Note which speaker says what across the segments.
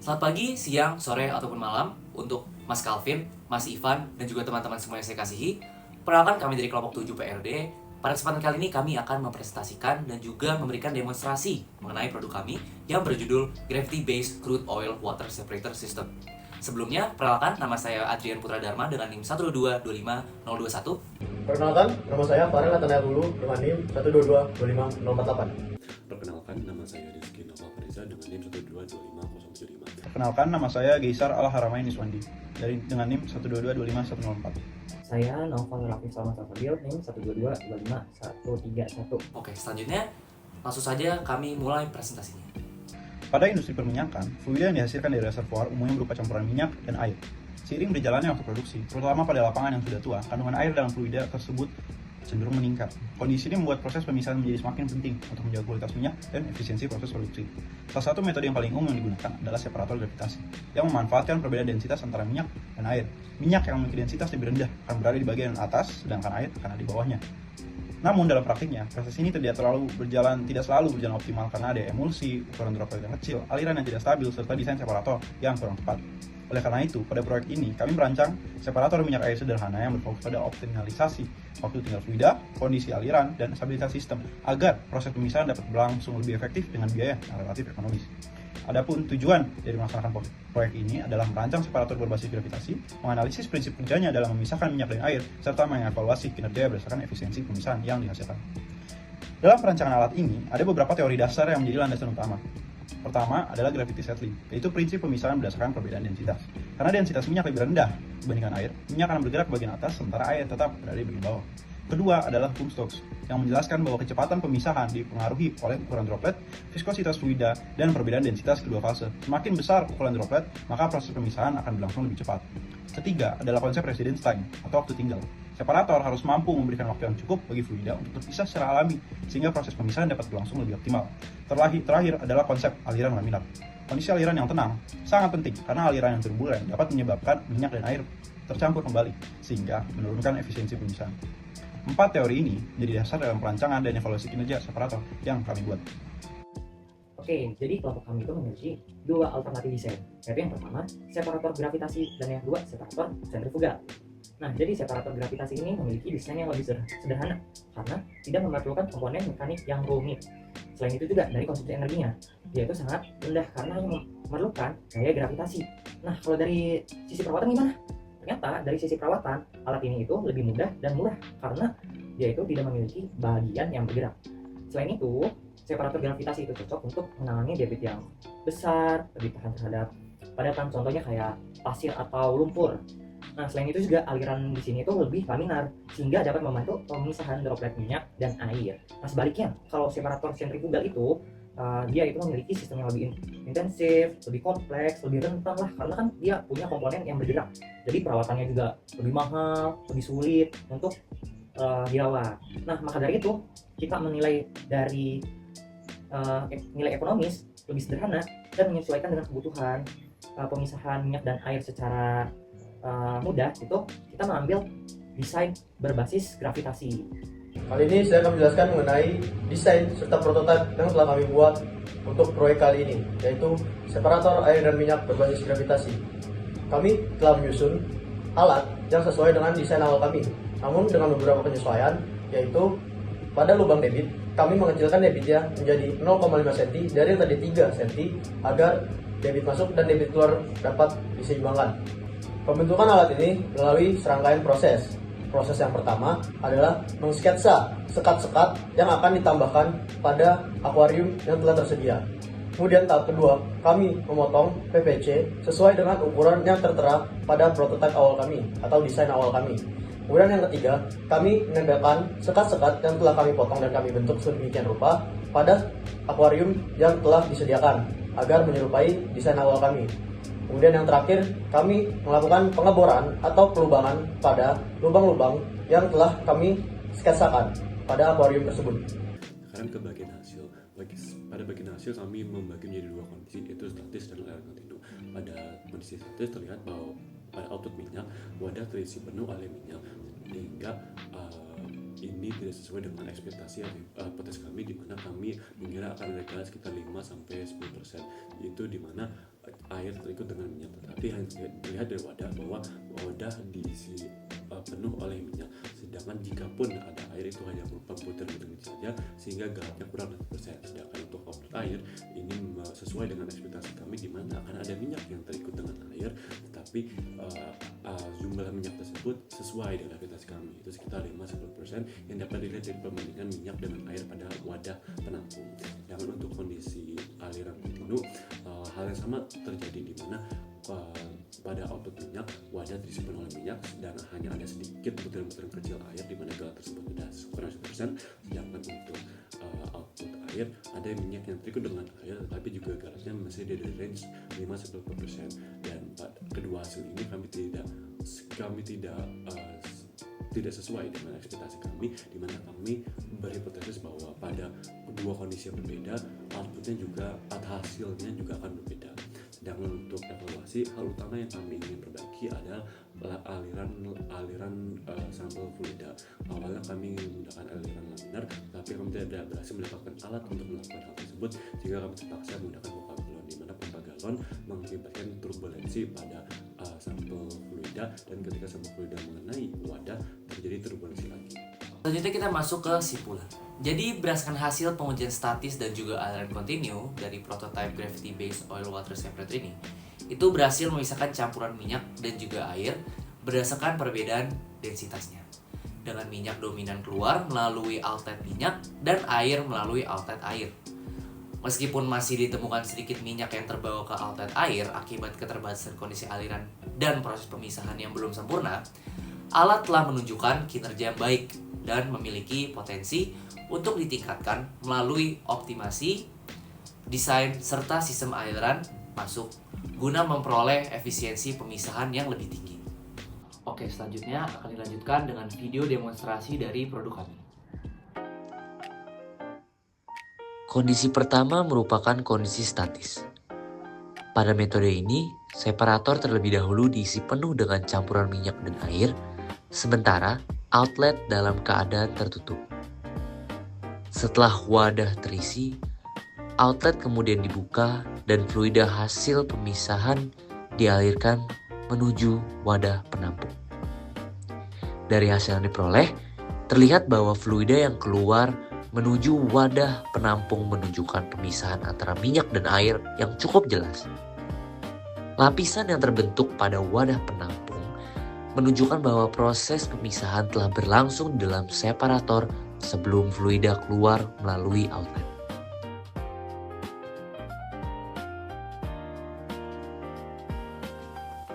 Speaker 1: Selamat pagi, siang, sore, ataupun malam untuk Mas Calvin, Mas Ivan, dan juga teman-teman semua yang saya kasihi. Perkenalkan kami dari kelompok 7 PRD. Pada kesempatan kali ini kami akan mempresentasikan dan juga memberikan demonstrasi mengenai produk kami yang berjudul Gravity Based Crude Oil Water Separator System. Sebelumnya, perkenalkan nama saya Adrian Putra Dharma dengan NIM 122-25021.
Speaker 2: Perkenalkan, nama saya Farel Nathanael Hulu dengan NIM 122-25048.
Speaker 3: Perkenalkan, nama saya Rizky Noval Fariza dengan NIM 122-25075.
Speaker 4: Perkenalkan, nama saya Geisar Al-Haramain Iswandi dengan NIM 122-25104.
Speaker 5: Saya Noval Rafif Salman Safabil, NIM 122-25131.
Speaker 1: Oke, selanjutnya langsung saja kami mulai presentasinya.
Speaker 4: Pada industri perminyakan, fluida yang dihasilkan dari reservoir umumnya berupa campuran minyak dan air. Seiring berjalannya waktu produksi, terutama pada lapangan yang sudah tua, kandungan air dalam fluida tersebut cenderung meningkat. Kondisi ini membuat proses pemisahan menjadi semakin penting untuk menjaga kualitas minyak dan efisiensi proses produksi. Salah satu metode yang paling umum yang digunakan adalah separator gravitasi, yang memanfaatkan perbedaan densitas antara minyak dan air. Minyak yang memiliki densitas lebih rendah akan berada di bagian atas, sedangkan air akan ada di bawahnya. Namun dalam praktiknya, proses ini tidak selalu berjalan optimal karena ada emulsi, ukuran droplet yang kecil, aliran yang tidak stabil, serta desain separator yang kurang tepat. Oleh karena itu, pada proyek ini kami merancang separator minyak air sederhana yang berfokus pada optimalisasi waktu tinggal fluida, kondisi aliran, dan stabilitas sistem agar proses pemisahan dapat berlangsung lebih efektif dengan biaya yang relatif ekonomis. Adapun tujuan dari melaksanakan proyek ini adalah merancang separator berbasis gravitasi, menganalisis prinsip kerjanya dalam memisahkan minyak dan air, serta mengevaluasi kinerja berdasarkan efisiensi pemisahan yang dihasilkan. Dalam perancangan alat ini, ada beberapa teori dasar yang menjadi landasan utama. Pertama adalah gravity settling, yaitu prinsip pemisahan berdasarkan perbedaan densitas. Karena densitas minyak lebih rendah dibandingkan air, minyak akan bergerak ke bagian atas, sementara air tetap berada di bagian bawah. Kedua adalah hukum Stokes, yang menjelaskan bahwa kecepatan pemisahan dipengaruhi oleh ukuran droplet, viskositas fluida, dan perbedaan densitas kedua fase. Semakin besar ukuran droplet, maka proses pemisahan akan berlangsung lebih cepat. Ketiga adalah konsep residence time, atau waktu tinggal. Separator harus mampu memberikan waktu yang cukup bagi fluida untuk terpisah secara alami, sehingga proses pemisahan dapat berlangsung lebih optimal. Terakhir adalah konsep aliran laminar. Kondisi aliran yang tenang sangat penting, karena aliran yang turbulen dapat menyebabkan minyak dan air tercampur kembali, sehingga menurunkan efisiensi pemisahan. 4 teori ini menjadi dasar dalam perancangan dan evaluasi kinerja separator yang kami buat.
Speaker 5: Oke, jadi kelompok kami itu memiliki dua alternatif desain, yaitu yang pertama separator gravitasi dan yang kedua separator sentrifugal. Nah, jadi separator gravitasi ini memiliki desain yang lebih sederhana karena tidak memerlukan komponen mekanik yang rumit. Selain itu juga dari konsumsi energinya, yaitu sangat rendah karena memerlukan gaya gravitasi. Nah, kalau dari sisi perawatan gimana? Ternyata dari sisi perawatan, alat ini itu lebih mudah dan murah karena dia itu tidak memiliki bagian yang bergerak. Selain itu, separator gravitasi itu cocok untuk menangani debit yang besar, lebih tahan terhadap padatan, contohnya kayak pasir atau lumpur. Nah, selain itu juga aliran di sini itu lebih laminar sehingga dapat membantu pemisahan droplet minyak dan air. Nah, sebaliknya, kalau separator sentrifugal itu dia itu memiliki sistem yang lebih intensif, lebih kompleks, lebih rentan lah karena kan dia punya komponen yang bergerak. Jadi perawatannya juga lebih mahal, lebih sulit untuk dirawat. Nah, maka dari itu kita menilai dari nilai ekonomis lebih sederhana dan menyesuaikan dengan kebutuhan pemisahan minyak dan air secara mudah. Itu kita mengambil desain berbasis gravitasi.
Speaker 2: Kali ini saya akan menjelaskan mengenai desain serta prototipe yang telah kami buat untuk proyek kali ini, yaitu separator air dan minyak berbasis gravitasi. Kami telah menyusun alat yang sesuai dengan desain awal kami, namun dengan beberapa penyesuaian, yaitu pada lubang debit, kami mengecilkan debitnya menjadi 0,5 cm dari yang tadi 3 cm agar debit masuk dan debit keluar dapat diseimbangkan. Pembentukan alat ini melalui serangkaian proses. Proses yang pertama adalah mengsketsa sekat-sekat yang akan ditambahkan pada akuarium yang telah tersedia. Kemudian tahap kedua, kami memotong PVC sesuai dengan ukuran yang tertera pada prototipe awal kami atau desain awal kami. Kemudian yang ketiga, kami menempelkan sekat-sekat yang telah kami potong dan kami bentuk sedemikian rupa pada akuarium yang telah disediakan agar menyerupai desain awal kami. Kemudian yang terakhir, kami melakukan pengeboran atau pelubangan pada lubang-lubang yang telah kami sketsakan pada akuarium tersebut.
Speaker 3: Sekarang ke bagian hasil. Pada bagian hasil kami membagi menjadi dua kondisi, yaitu statis dan aliran kontinu. Pada kondisi statis terlihat bahwa pada output minyak wadah terisi penuh oleh minyak, sehingga ini tidak sesuai dengan ekspektasi hipotesis kami, di mana kami mengira akan ada sekitar 5-10%, yaitu di mana air terikut dengan minyak, tetapi hanya dilihat dari wadah bahwa wadah diisi penuh oleh minyak. Sedangkan jika pun ada air itu hanya berupa butir-butir kecil saja sehingga galapnya kurang dari 1%. Sedangkan untuk output air ini sesuai dengan ekspektasi kami di mana akan ada minyak yang terikut dengan air, tetapi jumlah minyak tersebut sesuai dengan ekspektasi kami, itu sekitar 5-10% yang dapat dilihat dari perbandingan minyak dengan air pada wadah penampung. Sedangkan untuk kondisi aliran kontinu, hal yang sama terjadi di mana pada output minyak wadah terisi penuh oleh minyak dan hanya ada sedikit butiran-butiran kecil air di mana galap tersebut sudah kurang 1%. Sedangkan untuk output air ada minyak yang terikut dengan air tetapi juga galapnya masih di range 5-10%. Dan pada kedua hasil ini kami tidak sesuai dengan ekspektasi kami, di mana kami berhipotesis bahwa pada kedua kondisi yang berbeda outputnya juga atau hasilnya juga akan berbeda. Sedangkan untuk evaluasi, hal utama yang kami ingin perbaiki adalah aliran sampel fluida. Awalnya kami menggunakan aliran laminar, tapi kami tidak berhasil mendapatkan alat untuk melakukan hal tersebut, sehingga kami terpaksa menggunakan pompa galon, di mana pompa galon mengakibatkan turbulensi pada sampel fluida, dan ketika sampel fluida mengenai wadah terjadi turbulensi lagi.
Speaker 1: Selanjutnya kita masuk ke simpulan. Jadi berdasarkan hasil pengujian statis dan juga aliran kontinu dari prototype gravity based oil water separator ini, itu berhasil memisahkan campuran minyak dan juga air berdasarkan perbedaan densitasnya, dengan minyak dominan keluar melalui outlet minyak dan air melalui outlet air. Meskipun masih ditemukan sedikit minyak yang terbawa ke outlet air akibat keterbatasan kondisi aliran dan proses pemisahan yang belum sempurna, alat telah menunjukkan kinerja yang baik dan memiliki potensi untuk ditingkatkan melalui optimasi, desain, serta sistem aliran masuk guna memperoleh efisiensi pemisahan yang lebih tinggi. Oke, selanjutnya akan dilanjutkan dengan video demonstrasi dari produk kami.
Speaker 6: Kondisi pertama merupakan kondisi statis. Pada metode ini, separator terlebih dahulu diisi penuh dengan campuran minyak dan air, sementara outlet dalam keadaan tertutup. Setelah wadah terisi, outlet kemudian dibuka dan fluida hasil pemisahan dialirkan menuju wadah penampung. Dari hasil yang diperoleh, terlihat bahwa fluida yang keluar menuju wadah penampung menunjukkan pemisahan antara minyak dan air yang cukup jelas. Lapisan yang terbentuk pada wadah penampung menunjukkan bahwa proses pemisahan telah berlangsung dalam separator sebelum fluida keluar melalui outlet.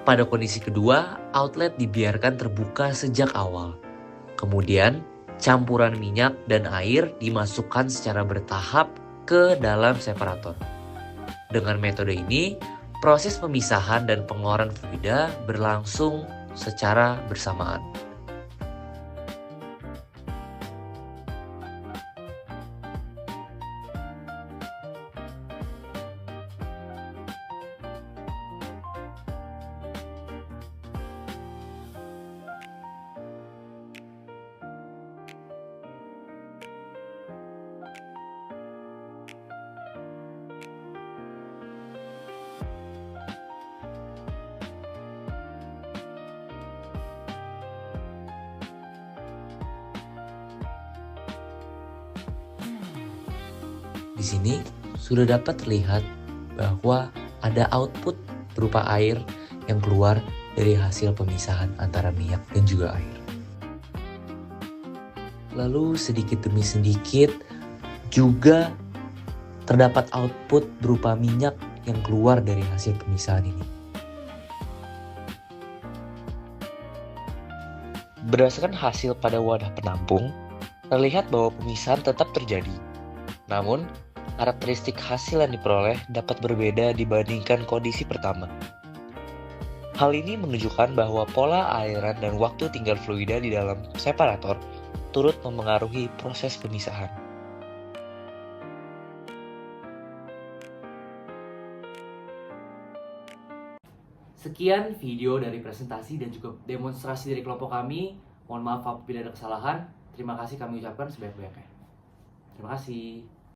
Speaker 6: Pada kondisi kedua, outlet dibiarkan terbuka sejak awal. Kemudian, campuran minyak dan air dimasukkan secara bertahap ke dalam separator. Dengan metode ini, proses pemisahan dan pengeluaran fluida berlangsung secara bersamaan. Di sini sudah dapat terlihat bahwa ada output berupa air yang keluar dari hasil pemisahan antara minyak dan juga air. Lalu sedikit demi sedikit juga terdapat output berupa minyak yang keluar dari hasil pemisahan ini. Berdasarkan hasil pada wadah penampung, terlihat bahwa pemisahan tetap terjadi. Namun, karakteristik hasil yang diperoleh dapat berbeda dibandingkan kondisi pertama. Hal ini menunjukkan bahwa pola aliran dan waktu tinggal fluida di dalam separator turut memengaruhi proses pemisahan.
Speaker 1: Sekian video dari presentasi dan juga demonstrasi dari kelompok kami. Mohon maaf apabila ada kesalahan. Terima kasih kami ucapkan sebaik-baiknya. Terima kasih.